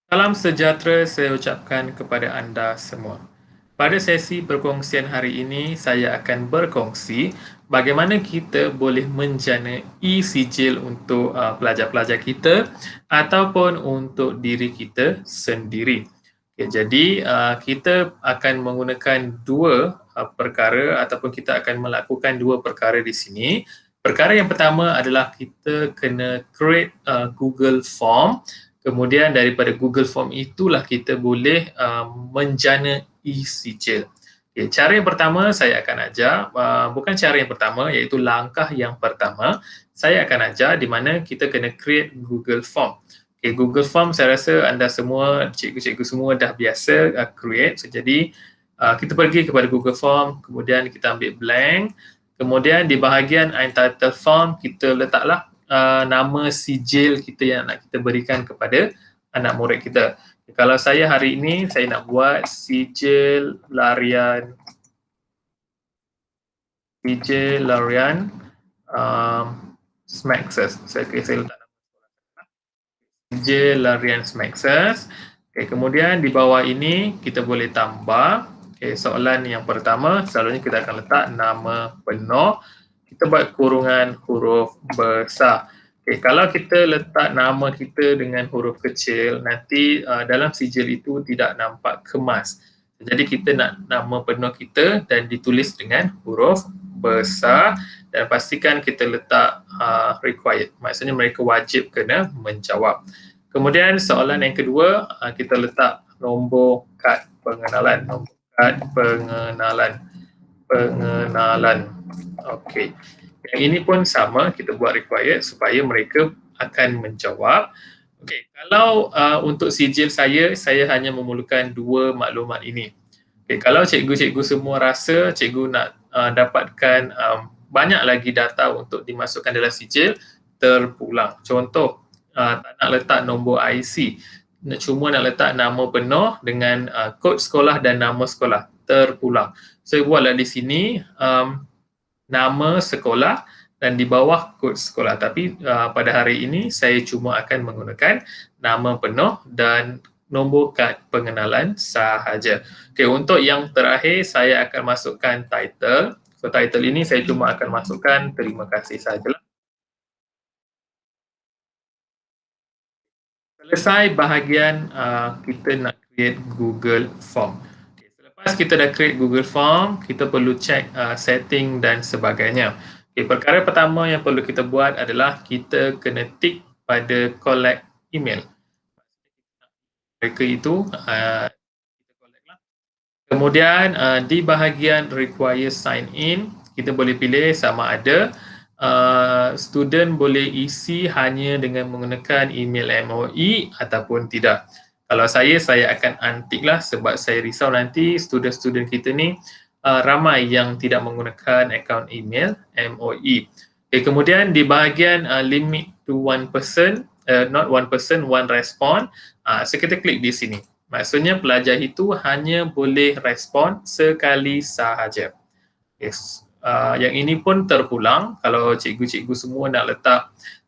Salam sejahtera saya ucapkan kepada anda semua. Pada sesi perkongsian hari ini, saya akan berkongsi bagaimana kita boleh menjana e-sijil untuk pelajar-pelajar kita ataupun untuk diri kita sendiri. Okay, jadi kita akan menggunakan dua perkara ataupun kita akan melakukan dua perkara di sini. Perkara yang pertama adalah kita kena create Google Form. Kemudian daripada Google Form itulah kita boleh menjana e-sijil. Okay, cara yang pertama saya akan ajar, bukan cara yang pertama iaitu langkah yang pertama, saya akan ajar di mana kita kena create Google Form. Okay, Google Form saya rasa anda semua, cikgu-cikgu semua dah biasa create. So, jadi kita pergi kepada Google Form, kemudian kita ambil blank, kemudian di bahagian entitled form kita letaklah nama sijil kita yang nak kita berikan kepada anak murid kita. Kalau saya hari ini saya nak buat sijil larian Smaxes. Saya letak sijil larian Smaxes. Okay, kemudian di bawah ini kita boleh tambah. Okay, soalan yang pertama selalunya kita akan letak nama penuh. Kita buat kurungan huruf besar. Okay, kalau kita letak nama kita dengan huruf kecil, nanti dalam sijil itu tidak nampak kemas. Jadi kita nak nama penuh kita dan ditulis dengan huruf besar dan pastikan kita letak required. Maksudnya mereka wajib kena menjawab. Kemudian soalan yang kedua, kita letak nombor kad pengenalan. Nombor kad pengenalan. Okey. Yang ini pun sama, kita buat required supaya mereka akan menjawab. Okey, kalau untuk sijil saya hanya memerlukan dua maklumat ini. Okay, kalau cikgu-cikgu semua rasa cikgu nak dapatkan banyak lagi data untuk dimasukkan dalam sijil, terpulang. Contoh, tak nak letak nombor IC, cuma nak letak nama penuh dengan kod sekolah dan nama sekolah, terpulang. Saya buatlah di sini nama sekolah dan di bawah kod sekolah. Tapi pada hari ini saya cuma akan menggunakan nama penuh dan nombor kad pengenalan sahaja. Okey, untuk yang terakhir saya akan masukkan title. So title ini saya cuma akan masukkan terima kasih sahajalah. Selesai bahagian kita nak create Google Form. Okay, selepas kita dah create Google Form, kita perlu check setting dan sebagainya. Okay, perkara pertama yang perlu kita buat adalah kita kena tick pada collect email. Mereka itu kita collect lah. Kemudian di bahagian require sign in, kita boleh pilih sama ada student boleh isi hanya dengan menggunakan email MOE ataupun tidak. Kalau saya akan untick lah sebab saya risau nanti student-student kita ni ramai yang tidak menggunakan akaun email MOE. Okay, kemudian di bahagian limit to one person, not one person, one response, so kita klik di sini. Maksudnya pelajar itu hanya boleh respon sekali sahaja. Yes. Yang ini pun terpulang. Kalau cikgu-cikgu semua nak letak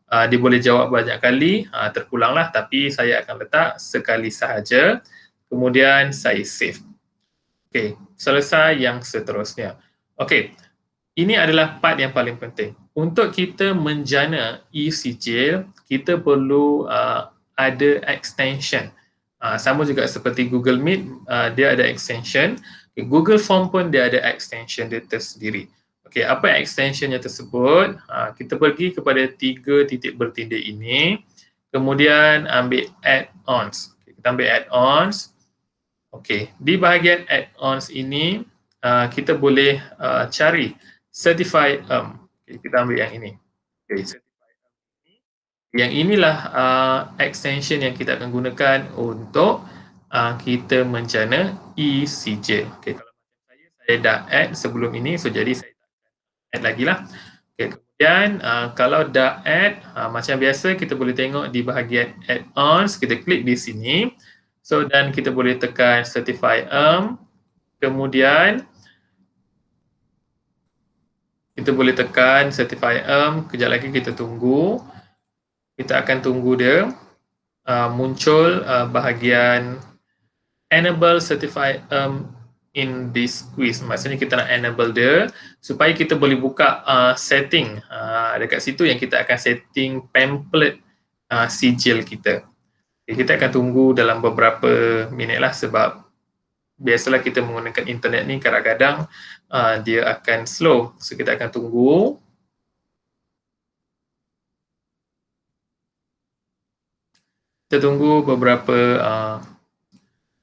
dia boleh jawab banyak kali, terpulanglah. Tapi saya akan letak sekali sahaja. Kemudian saya save. Okey, selesai yang seterusnya. Okey, ini adalah part yang paling penting. Untuk kita menjana e-sijil, kita perlu ada extension. Sama juga seperti Google Meet, dia ada extension. Okay, Google Form pun dia ada extension dia tersendiri. Okey, apa extensionnya tersebut? Kita pergi kepada 3 titik bertindih ini, kemudian ambil add-ons. Okay, kita ambil add-ons. Okey, di bahagian add-ons ini kita boleh cari certified okay, kita ambil yang ini. Okay, yang inilah extension yang kita akan gunakan untuk kita menjana e-sijil. Okay, kalau saya dah add sebelum ini, so jadi saya add lagi lah. Okay, kemudian kalau dah add, macam biasa kita boleh tengok di bahagian add-ons, kita klik di sini. So dan kita boleh tekan certify kemudian kita boleh tekan certify kejap lagi kita tunggu. Kita akan tunggu dia. muncul bahagian enable certified in this quiz. Maksudnya kita nak enable dia supaya kita boleh buka setting. Dekat situ yang kita akan setting pamphlet sijil kita. Okay, kita akan tunggu dalam beberapa minit lah sebab biasalah kita menggunakan internet ni kadang-kadang dia akan slow. So kita akan tunggu. Kita tunggu beberapa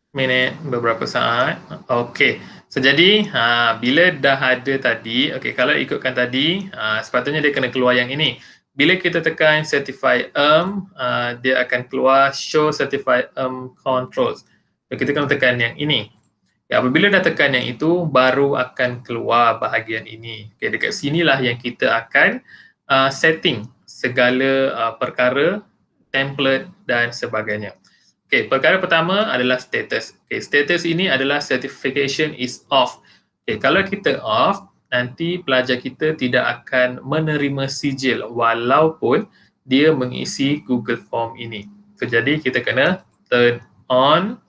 minit, beberapa saat. Okey. So jadi bila dah ada tadi, okey, kalau ikutkan tadi, sepatutnya dia kena keluar yang ini. Bila kita tekan certified dia akan keluar show certified controls. So, kita kena tekan yang ini. Ya, apabila dah tekan yang itu, baru akan keluar bahagian ini. Okay, dekat sinilah yang kita akan setting segala perkara, template dan sebagainya. Okay, perkara pertama adalah status. Okay, status ini adalah certification is off. Okay, kalau kita off, nanti pelajar kita tidak akan menerima sijil walaupun dia mengisi Google Form ini. So, jadi kita kena turn on.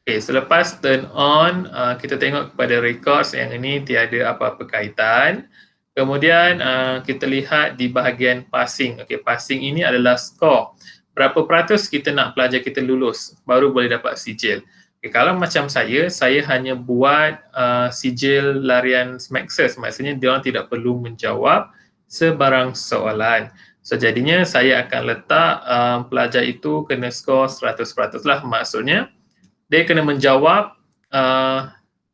Okay, selepas turn on, kita tengok kepada records yang ini tiada apa-apa kaitan. Kemudian kita lihat di bahagian passing. Okay, passing ini adalah skor. Berapa peratus kita nak pelajar kita lulus baru boleh dapat sijil. Okay, kalau macam saya hanya buat sijil larian Maxus. Maksudnya dia orang tidak perlu menjawab sebarang soalan. So jadinya saya akan letak pelajar itu kena skor 100% lah. Maksudnya dia kena menjawab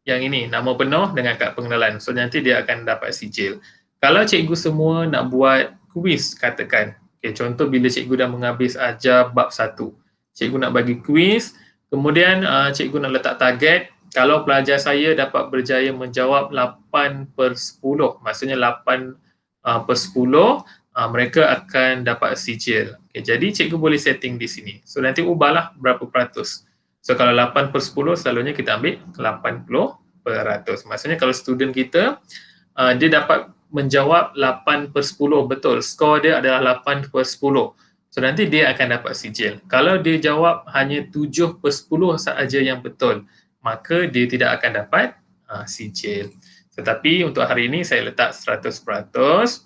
yang ini, nama penuh dengan kad pengenalan. So nanti dia akan dapat sijil. Kalau cikgu semua nak buat kuis, katakan. Okay, contoh bila cikgu dah menghabis ajar bab 1. Cikgu nak bagi kuis, kemudian cikgu nak letak target. Kalau pelajar saya dapat berjaya menjawab 8/10, maksudnya 8/10, mereka akan dapat sijil. Okay, jadi cikgu boleh setting di sini. So nanti ubahlah berapa peratus. So kalau 8/10 selalunya kita ambil 80%. Maksudnya kalau student kita dia dapat menjawab 8/10 betul, skor dia adalah 8/10. So nanti dia akan dapat sijil. Kalau dia jawab hanya 7/10 sahaja yang betul, maka dia tidak akan dapat sijil. Tetapi untuk hari ini saya letak 100%.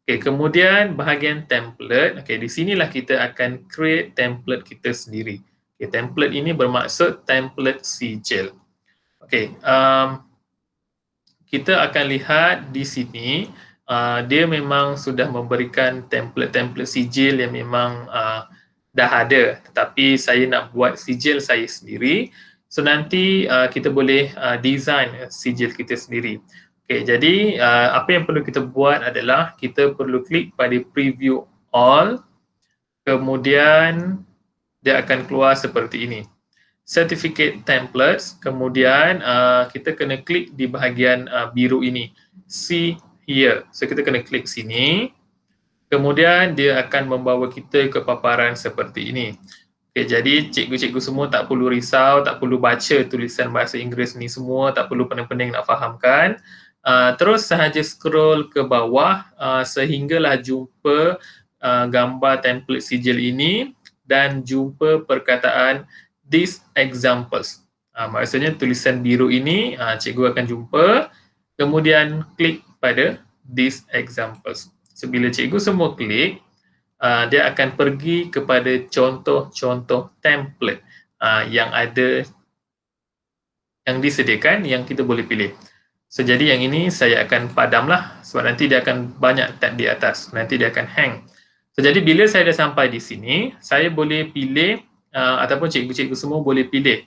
Okay, kemudian bahagian template. Okay, di sinilah kita akan create template kita sendiri. Okay, template ini bermaksud template sijil. Okay, kita akan lihat di sini dia memang sudah memberikan template-template sijil yang memang dah ada. Tetapi saya nak buat sijil saya sendiri. So nanti kita boleh design sijil kita sendiri. Okay, jadi apa yang perlu kita buat adalah kita perlu klik pada preview all. Kemudian dia akan keluar seperti ini. Certificate templates, kemudian kita kena klik di bahagian biru ini. See here. So kita kena klik sini. Kemudian dia akan membawa kita ke paparan seperti ini. Okay, jadi cikgu-cikgu semua tak perlu risau, tak perlu baca tulisan bahasa Inggeris ni semua, tak perlu pening-pening nak fahamkan. Terus sahaja scroll ke bawah sehinggalah jumpa gambar template sijil ini dan jumpa perkataan these examples. Maksudnya tulisan biru ini cikgu akan jumpa, kemudian klik pada these examples. So bila cikgu semua klik, dia akan pergi kepada contoh-contoh template yang ada, yang disediakan, yang kita boleh pilih. So jadi yang ini saya akan padamlah sebab nanti dia akan banyak tab di atas, nanti dia akan hang. So jadi bila saya dah sampai di sini, saya boleh pilih ataupun cikgu-cikgu semua boleh pilih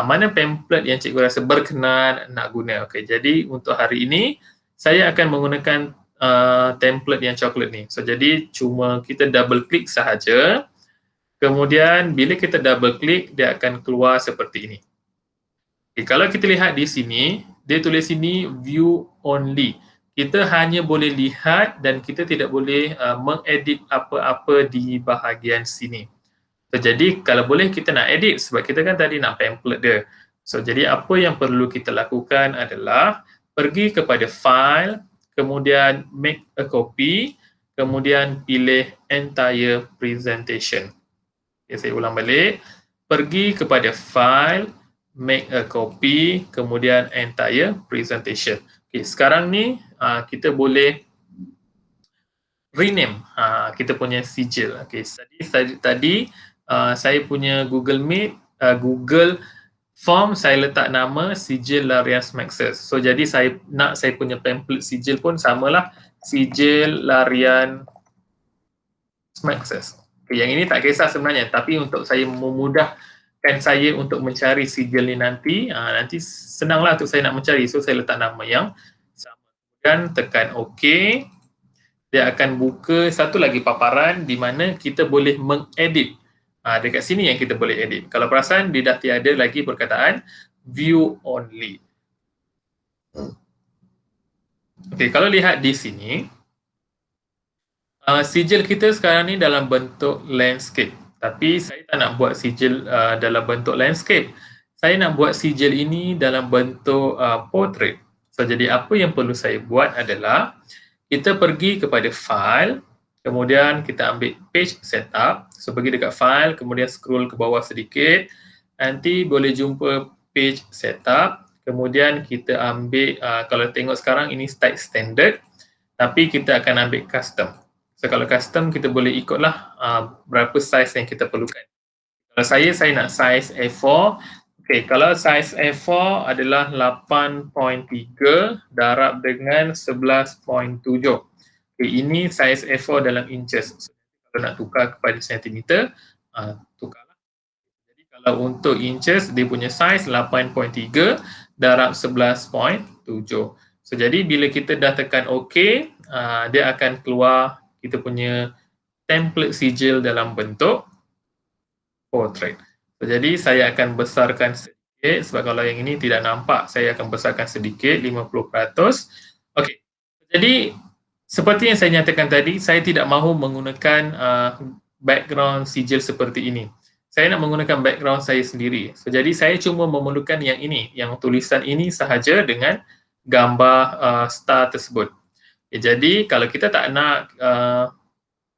mana pamphlet yang cikgu rasa berkenan nak guna. Okay, jadi untuk hari ini saya akan menggunakan template yang coklat ni. So jadi cuma kita double klik sahaja. Kemudian bila kita double klik, dia akan keluar seperti ini. Okay, kalau kita lihat di sini, dia tulis sini view only. Kita hanya boleh lihat dan kita tidak boleh mengedit apa-apa di bahagian sini. So, jadi kalau boleh kita nak edit sebab kita kan tadi nak pamphlet dia. So jadi apa yang perlu kita lakukan adalah pergi kepada file, kemudian make a copy, kemudian pilih entire presentation. Okay, saya ulang balik. Pergi kepada file, make a copy, kemudian entire presentation. Okay, sekarang ni kita boleh rename kita punya sijil. Okay, tadi saya punya Google Meet, Google Form saya letak nama sijil larian Smaxes. So jadi saya punya template sijil pun samalah, sijil larian Smaxes. Okay, yang ini tak kisah sebenarnya, tapi untuk saya memudahkan saya untuk mencari sijil ni nanti, nanti senanglah untuk saya nak mencari. So saya letak nama yang sama dan tekan OK. Dia akan buka satu lagi paparan di mana kita boleh mengedit. Dekat sini yang kita boleh edit. Kalau perasan, dia dah tiada lagi perkataan view only. Okay, kalau lihat di sini, sijil kita sekarang ni dalam bentuk landscape. Tapi saya tak nak buat sijil dalam bentuk landscape. Saya nak buat sijil ini dalam bentuk portrait. So, jadi apa yang perlu saya buat adalah kita pergi kepada file, kemudian kita ambil page setup. So, pergi dekat file, kemudian scroll ke bawah sedikit. Nanti boleh jumpa page setup. Kemudian kita ambil, kalau tengok sekarang ini type standard, tapi kita akan ambil custom. So, kalau custom kita boleh ikutlah berapa size yang kita perlukan. Kalau saya nak size A4. Okay, kalau size A4 adalah 8.3 darab dengan 11.7. Okay, ini size A4 dalam inches. So, kalau nak tukar kepada sentimeter, tukarlah. Jadi kalau untuk inches, dia punya size 8.3 darab 11.7. So, jadi bila kita dah tekan OK, dia akan keluar kita punya template sijil dalam bentuk portrait. So, jadi saya akan besarkan sedikit sebab kalau yang ini tidak nampak, saya akan besarkan sedikit 50%. Okey. Jadi seperti yang saya nyatakan tadi, saya tidak mahu menggunakan background sijil seperti ini. Saya nak menggunakan background saya sendiri. So, jadi saya cuma memerlukan yang ini, yang tulisan ini sahaja dengan gambar star tersebut. Okay, jadi kalau kita tak nak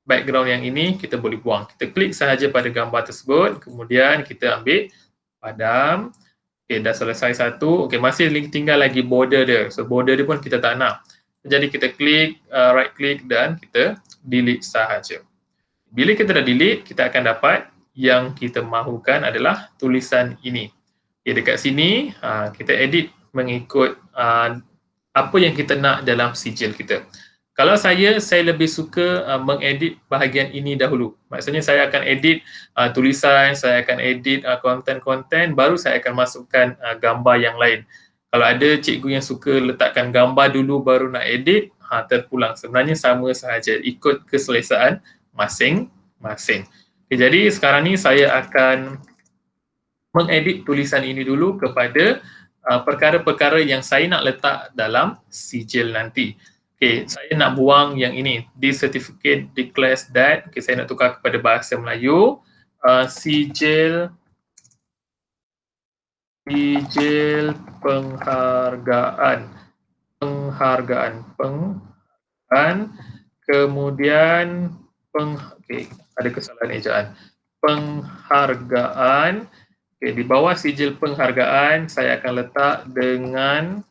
background yang ini, kita boleh buang. Kita klik sahaja pada gambar tersebut, kemudian kita ambil padam. Okay, dah selesai satu. Okay, masih tinggal lagi border dia. So, border dia pun kita tak nak. Jadi kita klik, right click dan kita delete sahaja. Bila kita dah delete, kita akan dapat yang kita mahukan adalah tulisan ini. Okay, dekat sini, kita edit mengikut apa yang kita nak dalam sijil kita. Kalau saya lebih suka mengedit bahagian ini dahulu. Maksudnya saya akan edit tulisan, saya akan edit konten-konten, baru saya akan masukkan gambar yang lain. Kalau ada cikgu yang suka letakkan gambar dulu baru nak edit, terpulang. Sebenarnya sama sahaja, ikut keselesaan masing-masing. Okay, jadi sekarang ni saya akan mengedit tulisan ini dulu kepada perkara-perkara yang saya nak letak dalam sijil nanti. Okay, saya nak buang yang ini. This certificate declares that. Okay, saya nak tukar kepada bahasa Melayu. Sijil penghargaan. Kemudian okay, ada kesalahan ejaan. Penghargaan. Okay, di bawah sijil penghargaan saya akan letak dengan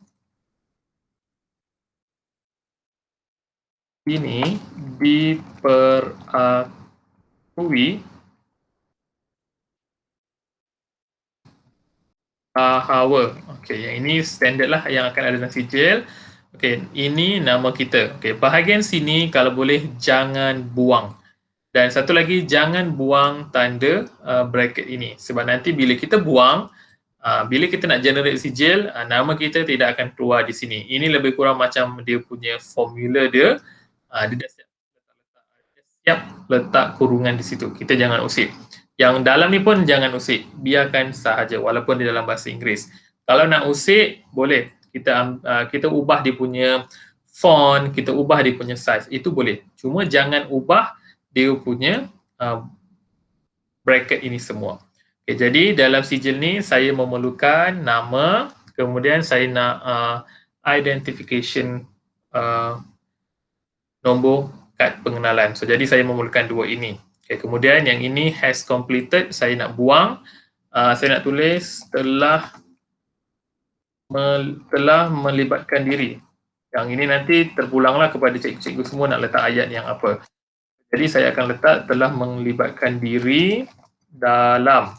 ini diperakui Bahawa. Okay, yang ini standard lah yang akan ada dalam sijil. Okay, ini nama kita. Okay, bahagian sini kalau boleh jangan buang. Dan satu lagi, jangan buang tanda bracket ini. Sebab nanti bila kita buang, bila kita nak generate sijil, nama kita tidak akan keluar di sini. Ini lebih kurang macam dia punya formula dia. Dia dah siap letak kurungan di situ. Kita jangan usik. Yang dalam ni pun jangan usik. Biarkan sahaja walaupun di dalam bahasa Inggeris. Kalau nak usik, boleh. Kita ubah dia punya font, kita ubah dia punya size. Itu boleh. Cuma jangan ubah dia punya bracket ini semua. Okay, jadi dalam sijil ni saya memerlukan nama, kemudian saya nak identification nombor kad pengenalan. So, jadi saya memerlukan dua ini. Okay, kemudian yang ini has completed, saya nak buang. Saya nak tulis telah melibatkan diri. Yang ini nanti terpulanglah kepada cikgu-cikgu semua nak letak ayat yang apa. Jadi saya akan letak telah melibatkan diri dalam.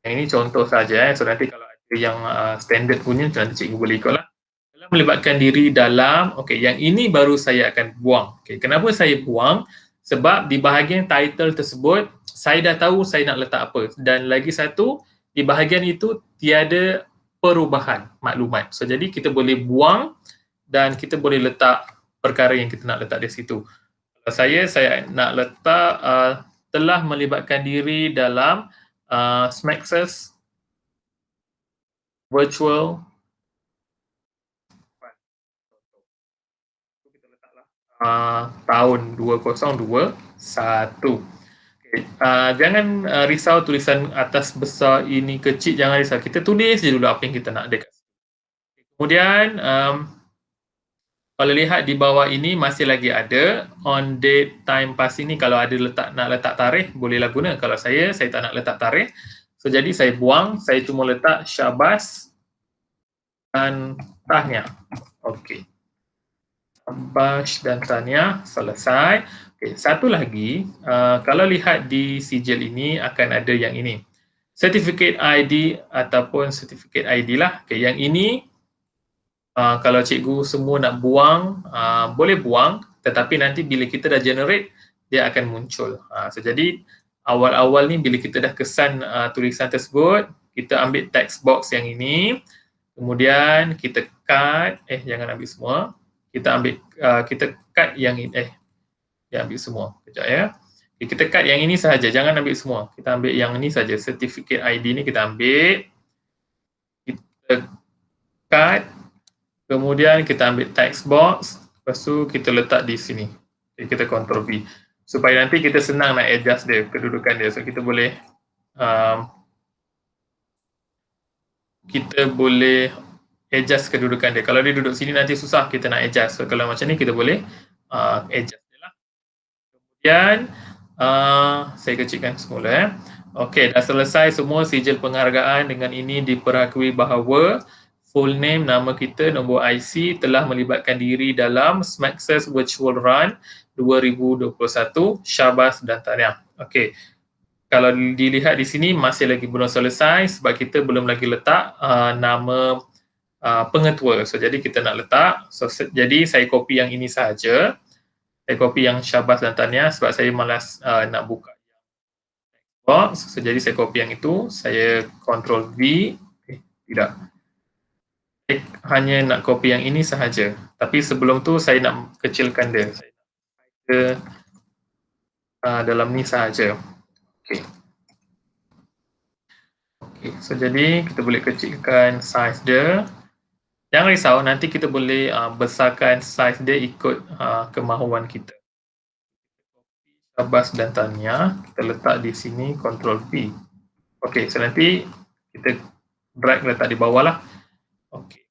Yang ini contoh saja. So nanti kalau ada yang standard punya, nanti cikgu boleh ikutlah. Telah melibatkan diri dalam. Okey, yang ini baru saya akan buang. Okey, kenapa saya buang? Sebab di bahagian title tersebut, saya dah tahu saya nak letak apa. Dan lagi satu, di bahagian itu tiada perubahan maklumat. So jadi kita boleh buang dan kita boleh letak perkara yang kita nak letak di situ. Kalau saya nak letak telah melibatkan diri dalam SMAXS Virtual tahun 2021. Okay. Jangan risau tulisan atas besar ini kecil, jangan risau. Kita tulis je dulu apa yang kita nak dekat. Kemudian kalau lihat di bawah ini masih lagi ada on date time pass ini. Kalau ada nak letak tarikh bolehlah guna. Kalau saya tak nak letak tarikh. So jadi saya buang, saya cuma letak Syahbaz dan Tahniah. Okey. Syahbaz dan Tahniah selesai. Okay, satu lagi, kalau lihat di sijil ini akan ada yang ini. Certificate ID ataupun Certificate ID lah. Okay, yang ini kalau cikgu semua nak buang, boleh buang, tetapi nanti bila kita dah generate, dia akan muncul. So jadi awal-awal ni bila kita dah kesan tulisan tersebut, kita ambil text box yang ini, kemudian kita cut, jangan ambil semua, kita cut yang ini, ambil semua, kejap ya. Kita cut yang ini sahaja, jangan ambil semua, kita ambil yang ini saja, Certificate ID ni kita ambil, kita cut, kemudian kita ambil text box, lepas tu kita letak di sini. Okay, kita Ctrl V. Supaya nanti kita senang nak adjust dia, kedudukan dia. So kita boleh adjust kedudukan dia. Kalau dia duduk sini nanti susah kita nak adjust. So kalau macam ni kita boleh adjust dia lah. Kemudian saya kecilkan semula. Okey, dah selesai semua sijil penghargaan. Dengan ini diperakui bahawa full name, nama kita, nombor IC telah melibatkan diri dalam SMAXS Virtual Run 2021, Syahbaz dan Tahniah. Okey, kalau dilihat di sini masih lagi belum selesai sebab kita belum lagi letak nama pengetua. So jadi kita nak letak, jadi saya copy yang ini sahaja. Saya copy yang Syahbaz dan Tahniah sebab saya malas nak buka box. So jadi saya copy yang itu, saya Ctrl V. Tidak. Hanya nak copy yang ini sahaja. Tapi sebelum tu saya nak kecilkan dia. Saya nak ke dalam ni sahaja. Okey. Okey, so jadi kita boleh kecilkan size dia. Jangan risau, nanti kita boleh besarkan size dia ikut kemahuan kita. Syahbaz dan Tahniah, kita letak di sini Ctrl V. Okey, so nanti kita drag letak di bawah lah. Okey.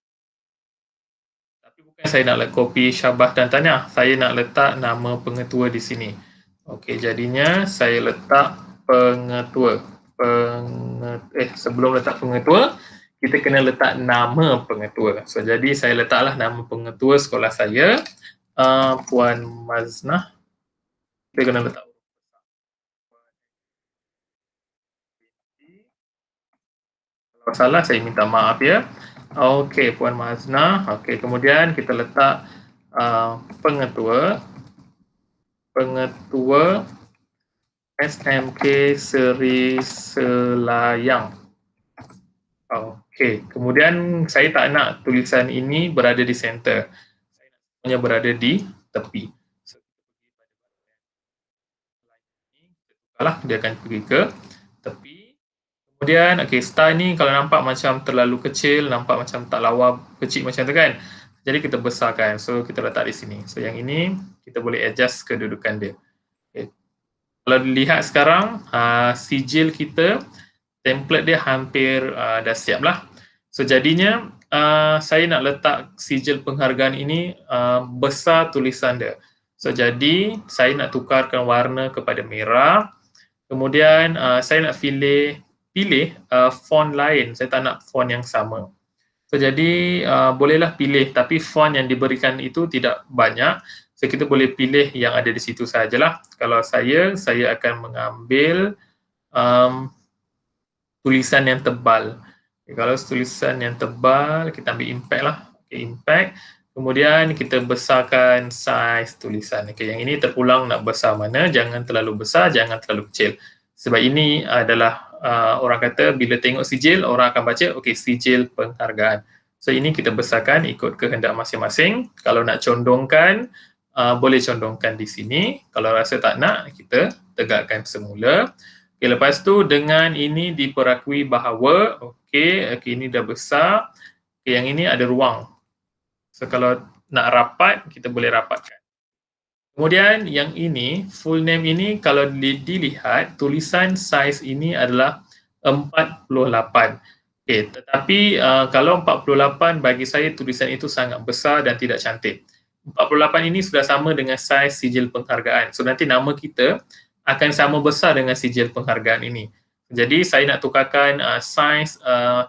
Tapi bukan saya nak copy Syahbaz dan Tahniah, saya nak letak nama pengetua di sini. Okey, jadinya saya letak pengetua. Sebelum letak pengetua, kita kena letak nama pengetua. So jadi saya letaklah nama pengetua sekolah saya, Puan Maznah. Kita kena letak. Kalau salah saya minta maaf ya. Okey, Puan Maznah. Okey, kemudian kita letak pengetua SMK Seri Selayang. Okey, kemudian saya tak nak tulisan ini berada di center. Saya nak semuanya berada di tepi. Dia akan pergi ke tepi. Kemudian, okey, star ni kalau nampak macam terlalu kecil, nampak macam tak lawa kecil macam tu kan. Jadi kita besarkan. So kita letak di sini. So yang ini kita boleh adjust kedudukan dia. Okay. Kalau dilihat sekarang, sijil kita, template dia hampir dah siap lah. So jadinya saya nak letak sijil penghargaan ini besar tulisan dia. So jadi saya nak tukarkan warna kepada merah. Kemudian saya nak pilih font lain. Saya tak nak font yang sama. So jadi bolehlah pilih, tapi font yang diberikan itu tidak banyak. So kita boleh pilih yang ada di situ sajalah. Kalau saya akan mengambil tulisan yang tebal. Okay, kalau tulisan yang tebal, kita ambil impact lah. Okay, impact. Kemudian kita besarkan saiz tulisan. Okay, yang ini terpulang nak besar mana, jangan terlalu besar, jangan terlalu kecil. Sebab ini adalah orang kata bila tengok sijil, orang akan baca, okay, sijil penghargaan. So ini kita besarkan ikut kehendak masing-masing. Kalau nak condongkan, boleh condongkan di sini. Kalau rasa tak nak, kita tegakkan semula. Okay, lepas tu dengan ini diperakui bahawa ini dah besar, yang ini ada ruang. So kalau nak rapat, kita boleh rapatkan. Kemudian yang ini, full name ini kalau dilihat, tulisan saiz ini adalah 48. Tetapi kalau 48 bagi saya tulisan itu sangat besar dan tidak cantik. 48 ini sudah sama dengan saiz sijil penghargaan. So nanti nama kita akan sama besar dengan sijil penghargaan ini. Jadi saya nak tukarkan saiz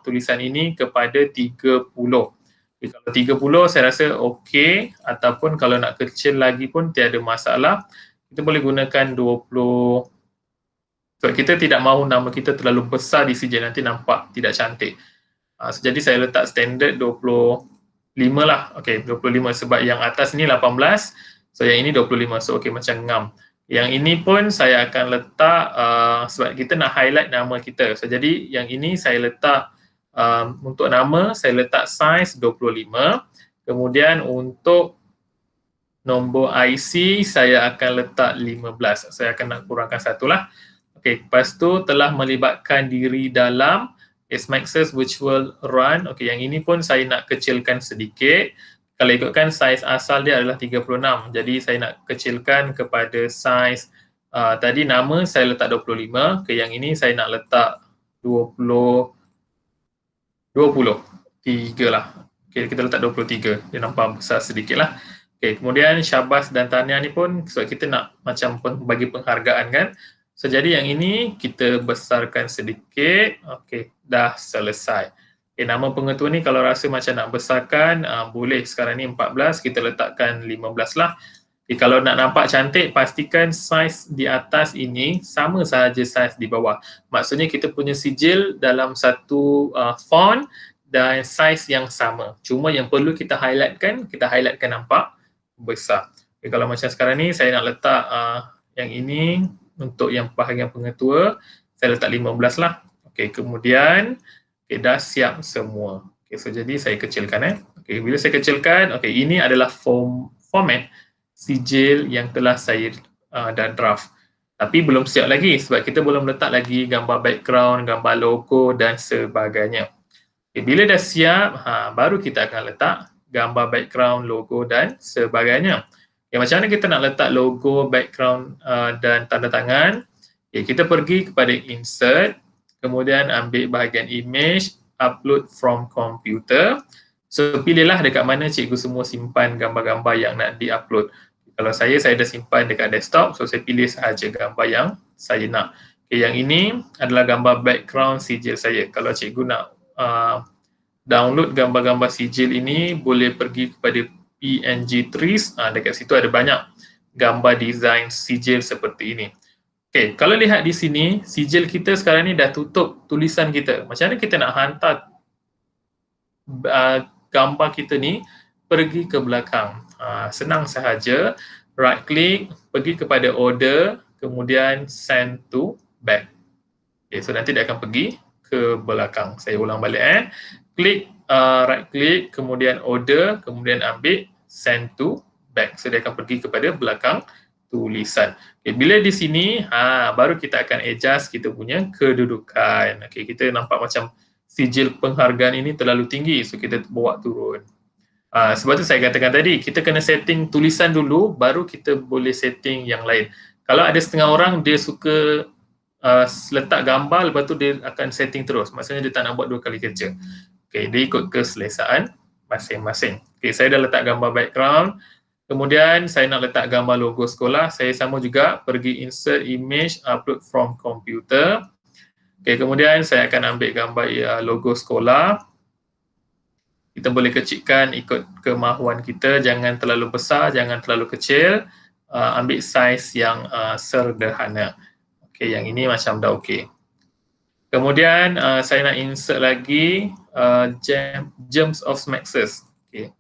tulisan ini kepada 30. Kalau 30 saya rasa okey, ataupun kalau nak kecil lagi pun tiada masalah. Kita boleh gunakan 20. Sebab kita tidak mahu nama kita terlalu besar di sijil, nanti nampak tidak cantik. Jadi saya letak standard 25 lah. Okey, 25 sebab yang atas ni 18. So yang ini 25. So okey, macam ngam. Yang ini pun saya akan letak sebab kita nak highlight nama kita. So jadi yang ini saya letak untuk nama saya letak saiz 25. Kemudian untuk nombor IC saya akan letak 15. Saya akan nak kurangkan satu lah. Okey, lepas tu telah melibatkan diri dalam SMAXes Virtual Run. Okey, yang ini pun saya nak kecilkan sedikit. Kalau ikutkan saiz asal dia adalah 36. Jadi saya nak kecilkan kepada saiz tadi nama saya letak 25. Ke yang ini saya nak letak 23 lah. Okay, kita letak 23. Dia nampak besar sedikit lah. Okay, kemudian syabas dan tahniah ni pun sebab kita nak macam bagi penghargaan kan. So jadi yang ini kita besarkan sedikit. Okay, dah selesai. Okay, nama pengetua ni kalau rasa macam nak besarkan, boleh. Sekarang ni 14, kita letakkan 15 lah. Okay, kalau nak nampak cantik, pastikan saiz di atas ini sama sahaja saiz di bawah. Maksudnya kita punya sijil dalam satu font dan saiz yang sama. Cuma yang perlu kita highlightkan nampak besar. Okay, kalau macam sekarang ni, saya nak letak yang ini untuk yang bahagian pengetua, saya letak 15 lah. Okay, kemudian dah siap semua. Okay, so jadi saya kecilkan. Okay, bila saya kecilkan, okay, ini adalah format sijil yang telah saya dah draft. Tapi belum siap lagi sebab kita belum letak lagi gambar background, gambar logo dan sebagainya. Okay, bila dah siap, baru kita akan letak gambar background, logo dan sebagainya. Okay, macam mana kita nak letak logo, background dan tanda tangan? Okay, kita pergi kepada insert. Kemudian ambil bahagian image, upload from computer. So pilihlah dekat mana cikgu semua simpan gambar-gambar yang nak di-upload. Kalau saya dah simpan dekat desktop, so saya pilih sahaja gambar yang saya nak. Okay, yang ini adalah gambar background sijil saya. Kalau cikgu nak download gambar-gambar sijil ini, boleh pergi kepada PNG Trees. Dekat situ ada banyak gambar design sijil seperti ini. Okay, kalau lihat di sini, sijil kita sekarang ni dah tutup tulisan kita. Macam mana kita nak hantar gambar kita ni pergi ke belakang? Senang sahaja. Right click, pergi kepada order, kemudian send to back. Okay, so nanti dia akan pergi ke belakang. Saya ulang balik. Klik, right click, kemudian order, kemudian ambil send to back. So dia akan pergi kepada belakang tulisan. Okay, bila di sini, baru kita akan adjust kita punya kedudukan. Okay, kita nampak macam sijil penghargaan ini terlalu tinggi, so kita bawa turun. Sebab tu saya katakan tadi, kita kena setting tulisan dulu, baru kita boleh setting yang lain. Kalau ada setengah orang, dia suka letak gambar, lepas tu dia akan setting terus. Maksudnya dia tak nak buat dua kali kerja. Okay, dia ikut keselesaan masing-masing. Okay, saya dah letak gambar background. Kemudian saya nak letak gambar logo sekolah, saya sama juga pergi insert image, upload from computer. Okay, kemudian saya akan ambil gambar logo sekolah. Kita boleh kecilkan ikut kemahuan kita, jangan terlalu besar, jangan terlalu kecil. Ambil saiz yang sederhana. Okay, yang ini macam dah okey. Kemudian saya nak insert lagi Gems of Maxes. Okay.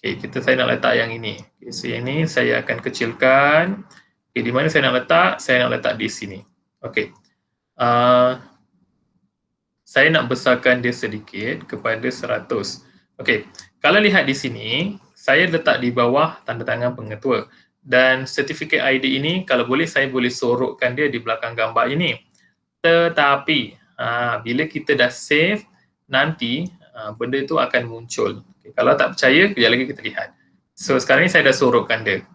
Okay, saya nak letak yang ini. Okay, so yang ini saya akan kecilkan. Okay, di mana saya nak letak? Saya nak letak di sini. Okay. Saya nak besarkan dia sedikit kepada 100. Okay, kalau lihat di sini, saya letak di bawah tanda tangan pengetua. Dan sertifikat ID ini, kalau boleh, saya boleh sorokkan dia di belakang gambar ini. Tetapi, bila kita dah save, nanti benda itu akan muncul. Okay, kalau tak percaya, kejap lagi kita lihat. So, sekarang ni saya dah sorokkan dia.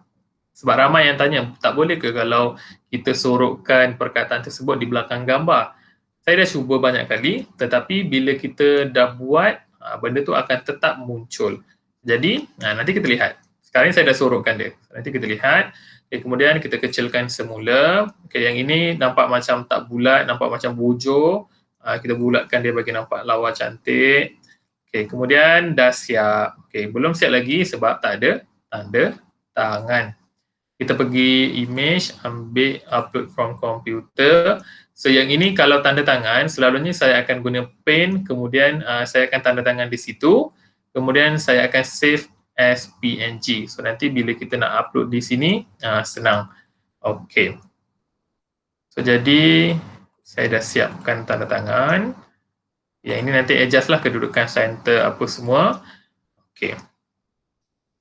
Sebab ramai yang tanya, tak boleh ke kalau kita sorokkan perkataan tersebut di belakang gambar? Saya dah cuba banyak kali, tetapi bila kita dah buat, benda tu akan tetap muncul. Jadi, nanti kita lihat. Sekarang ni saya dah sorokkan dia. Nanti kita lihat. Okay, kemudian kita kecilkan semula. Okay, yang ini nampak macam tak bulat, nampak macam bujur. Kita bulatkan dia bagi nampak lawa cantik. Okay, kemudian dah siap. Okay, belum siap lagi sebab tak ada tanda tangan. Kita pergi image, ambil upload from computer. So yang ini kalau tanda tangan, selalunya saya akan guna pen, kemudian saya akan tanda tangan di situ. Kemudian saya akan save as PNG. So nanti bila kita nak upload di sini, senang. Okay. So jadi saya dah siapkan tanda tangan. Yang ini nanti adjust lah kedudukan center apa semua. Okay.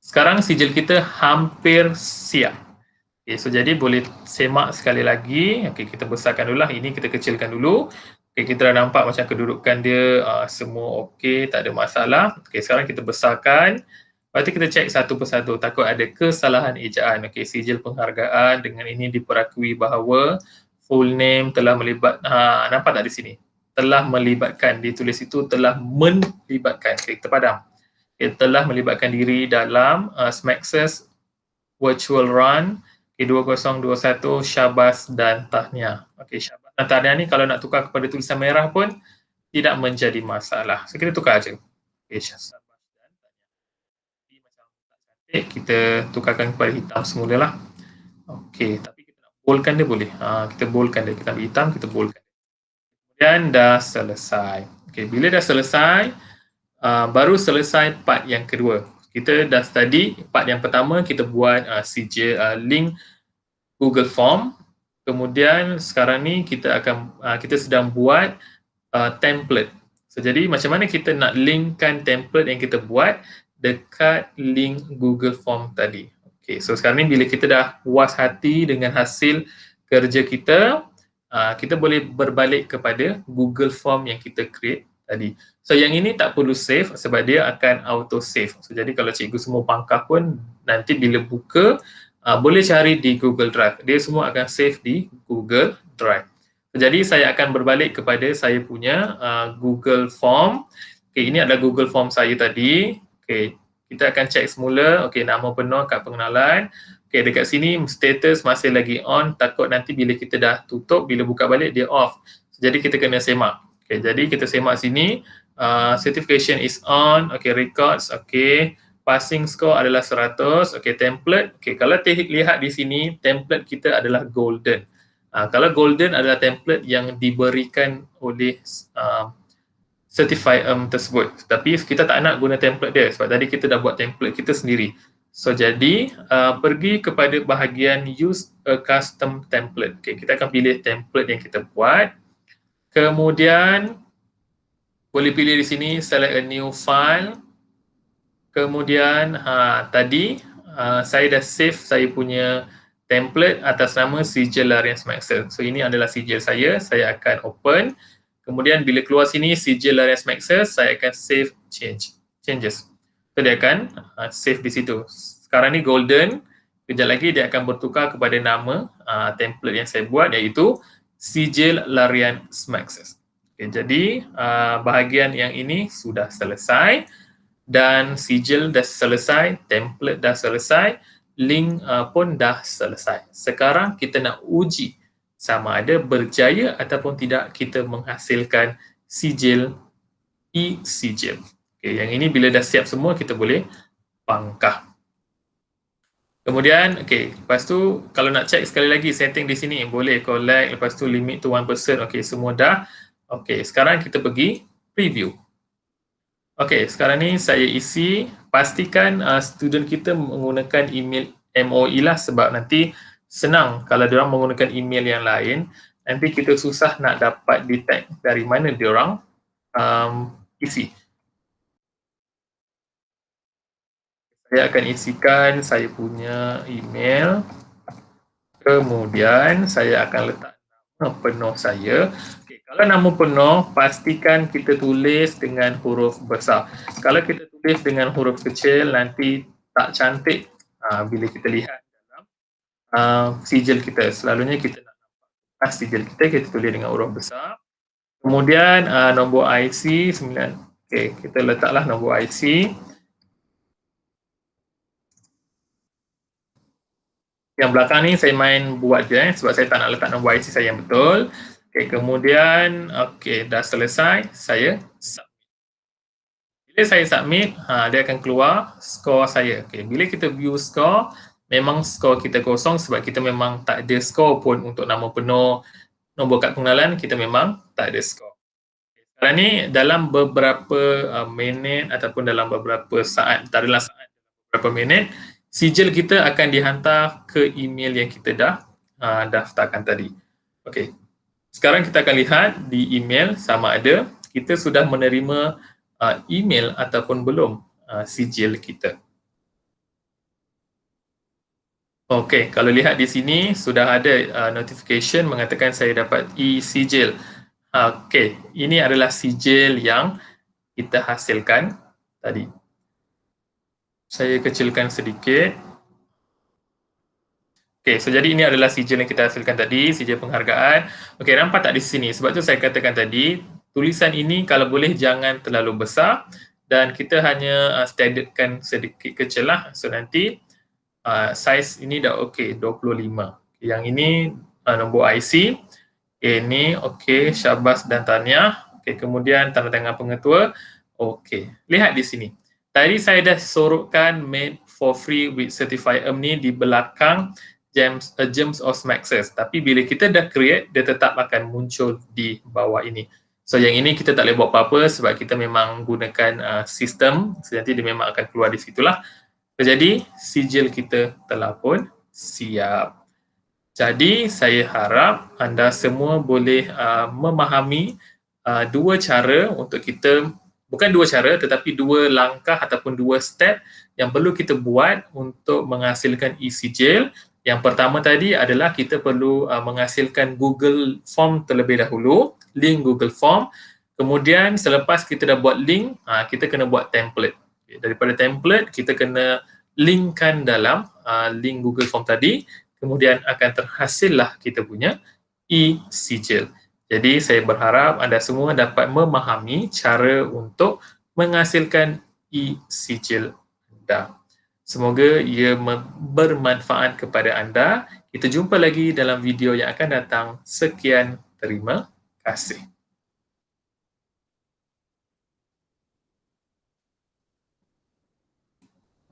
Sekarang sijil kita hampir siap. Okay, so jadi boleh semak sekali lagi. Okay, kita besarkan dulu lah. Ini kita kecilkan dulu. Okay, kita dah nampak macam kedudukan dia semua okey, tak ada masalah. Okay, sekarang kita besarkan. Lepas tu kita cek satu persatu. Takut ada kesalahan ejaan. Okay, sijil penghargaan dengan ini diperakui bahawa full name telah melibat. Nampak tak di sini? Telah melibatkan. Ditulis itu telah melibatkan. Okay, kita padam. Okay, telah melibatkan diri dalam Smaxes Virtual Run 2021 Syabas dan Tahniah. Okey, Syabas dan Tahniah ni kalau nak tukar kepada tulisan merah pun tidak menjadi masalah. So kita tukar aja. Okey, Syabas dan Tahniah. Macam tak cantik, kita tukarkan kepada hitam semulalah. Okey, tapi kita nak boldkan dia boleh. Kita boldkan dia. Kita ambil hitam, kita boldkan dia. Dan dah selesai. Okey, bila dah selesai, baru selesai part yang kedua. Kita dah study part yang pertama, kita buat sijil link Google Form. Kemudian sekarang ni kita sedang buat template. So, jadi macam mana kita nak linkkan template yang kita buat dekat link Google Form tadi. Okay, so sekarang ni bila kita dah puas hati dengan hasil kerja kita, kita boleh berbalik kepada Google Form yang kita create tadi. So yang ini tak perlu save sebab dia akan auto save. So jadi kalau cikgu semua pangkah pun nanti bila buka boleh cari di Google Drive. Dia semua akan save di Google Drive. So, jadi saya akan berbalik kepada saya punya Google Form. Okay, ini adalah Google Form saya tadi. Okay, kita akan cek semula. Okay, nama penuh, kad pengenalan. Okay, dekat sini status masih lagi on. Takut nanti bila kita dah tutup, bila buka balik dia off. So, jadi kita kena semak. Okay, jadi kita semak sini. Certification is on. Okay, records. Okay, passing score adalah 100. Okay, template. Okay, kalau lihat di sini, template kita adalah golden. Kalau golden adalah template yang diberikan oleh certified tersebut. Tapi kita tak nak guna template dia sebab tadi kita dah buat template kita sendiri. So jadi pergi kepada bahagian use a custom template. Okay, kita akan pilih template yang kita buat. Kemudian boleh pilih di sini select a new file. Kemudian tadi saya dah save saya punya template atas nama sijil larian Smaxes. So ini adalah sijil saya akan open. Kemudian bila keluar sini sijil larian Smaxes, saya akan save changes. So dia akan save di situ. Sekarang ni golden, kejap lagi dia akan bertukar kepada nama template yang saya buat iaitu sijil larian Smaxes. Okay, jadi bahagian yang ini sudah selesai dan sijil dah selesai, template dah selesai, link pun dah selesai. Sekarang kita nak uji sama ada berjaya ataupun tidak kita menghasilkan sijil e-sijil. Okay, yang ini bila dah siap semua kita boleh pangkah. Kemudian, lepas tu kalau nak check sekali lagi setting di sini, boleh collect, lepas tu limit to 1%, semua dah. Sekarang kita pergi preview. Sekarang ni saya isi, pastikan student kita menggunakan email MOE lah sebab nanti senang kalau diorang menggunakan email yang lain, nanti kita susah nak dapat detect dari mana diorang isi. Saya akan isikan saya punya email, kemudian saya akan letak nama penuh saya. Kalau nama penuh, pastikan kita tulis dengan huruf besar. Kalau kita tulis dengan huruf kecil, nanti tak cantik bila kita lihat dalam sijil kita. Selalunya kita nak nampak sijil kita tulis dengan huruf besar. Kemudian nombor IC 9. Kita letaklah nombor IC. Yang belakang ni saya main buat je sebab saya tak nak letak nombor IC saya yang betul. Kemudian dah selesai, saya submit. Bila saya submit, dia akan keluar skor saya. Bila kita view skor, memang skor kita kosong sebab kita memang tak ada skor pun untuk nama penuh, nombor kad pengenalan kita memang tak ada skor. Sekarang ni dalam beberapa minit ataupun dalam beberapa saat, tak adalah saat, beberapa minit, sijil kita akan dihantar ke email yang kita dah daftarkan tadi. Sekarang kita akan lihat di email sama ada kita sudah menerima email ataupun belum sijil kita. Kalau lihat di sini sudah ada notification mengatakan saya dapat e-sijil. Ini adalah sijil yang kita hasilkan tadi. Saya kecilkan sedikit. Jadi ini adalah sijil yang kita hasilkan tadi, sijil penghargaan. Nampak tak di sini? Sebab tu saya katakan tadi, tulisan ini kalau boleh jangan terlalu besar dan kita hanya standardkan sedikit kecil lah. So nanti size ini dah 25. Yang ini nombor IC. Ini Syabas dan Tahniah. Kemudian tanda tangan pengetua. Lihat di sini. Tadi saya dah sorokkan made for free with certified ni di belakang Gems of Maxes. Tapi bila kita dah create, dia tetap akan muncul di bawah ini. So yang ini kita tak boleh buat apa-apa sebab kita memang gunakan sistem. So nanti dia memang akan keluar di situlah. Jadi sijil kita telah pun siap. Jadi saya harap anda semua boleh memahami dua cara untuk kita, bukan dua cara tetapi dua langkah ataupun dua step yang perlu kita buat untuk menghasilkan e-sijil. Yang pertama tadi adalah kita perlu menghasilkan Google Form terlebih dahulu, link Google Form. Kemudian selepas kita dah buat link, kita kena buat template. Daripada template, kita kena linkkan dalam link Google Form tadi. Kemudian akan terhasillah kita punya e-sijil. Jadi saya berharap anda semua dapat memahami cara untuk menghasilkan e-sijil anda. Semoga ia bermanfaat kepada anda. Kita jumpa lagi dalam video yang akan datang. Sekian, terima kasih.